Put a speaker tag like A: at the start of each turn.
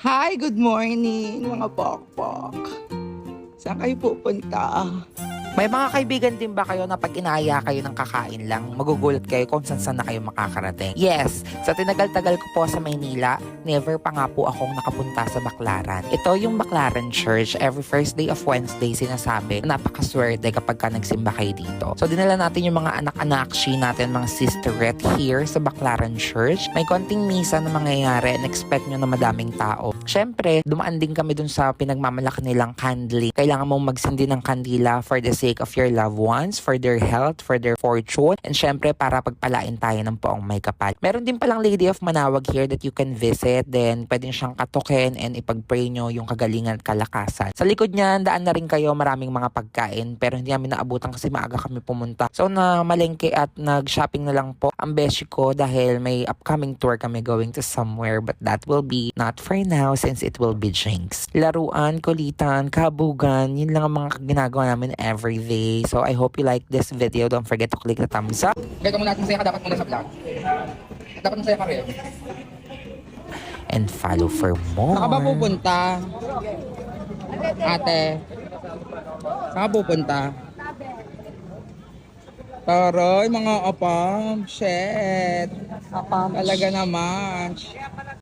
A: Hi, good morning mga pokpok. Saan kayo pupunta?
B: May mga kaibigan din ba kayo na pag inaaya kayo ng kakain lang, magugulat kayo kung saan na kayo makakarating? Yes, sa tinagal-tagal ko po sa Maynila, never pa nga po akong nakapunta sa Baclaran. Ito yung Baclaran Church, every first day of Wednesday sinasabi, napakaswerte kapag ka nagsimba kayo dito. So dinala natin yung mga anak-anakshi natin, mga sisterette here sa Baclaran Church. May konting misa na mangyayari and expect nyo na madaming tao. Syempre, dumaan din kami dun sa pinagmamalaki nilang candling. Kailangan mong magsindi ng kandila for the sake of your loved ones, for their health, for their fortune, and syempre para pagpalain tayo ng poong may kapal. Meron din palang Lady of Manawag here that you can visit, then pwede siyang katukin and ipag-pray nyo yung kagalingan at kalakasan. Sa likod niyan, daan na rin kayo, maraming mga pagkain, pero hindi namin naabutan kasi maaga kami pumunta. So na malengke at nag-shopping na lang po ang beshi ko dahil may upcoming tour kami going to somewhere, but that will be not for now since it will be Jinx. Laruan, kulitan, kabugan, yun lang ang mga ginagawa namin every day. So I hope you like this video. Don't forget to click the thumbs up.
A: Kaya muna natin masaya ka dapat muna sa vlog. Dapat masaya ka rin.
B: And follow for more.
A: Saan ka ba pupunta? Ate? Saan ka pupunta? Taray, mga apam. Shit. Apam. Talaga naman.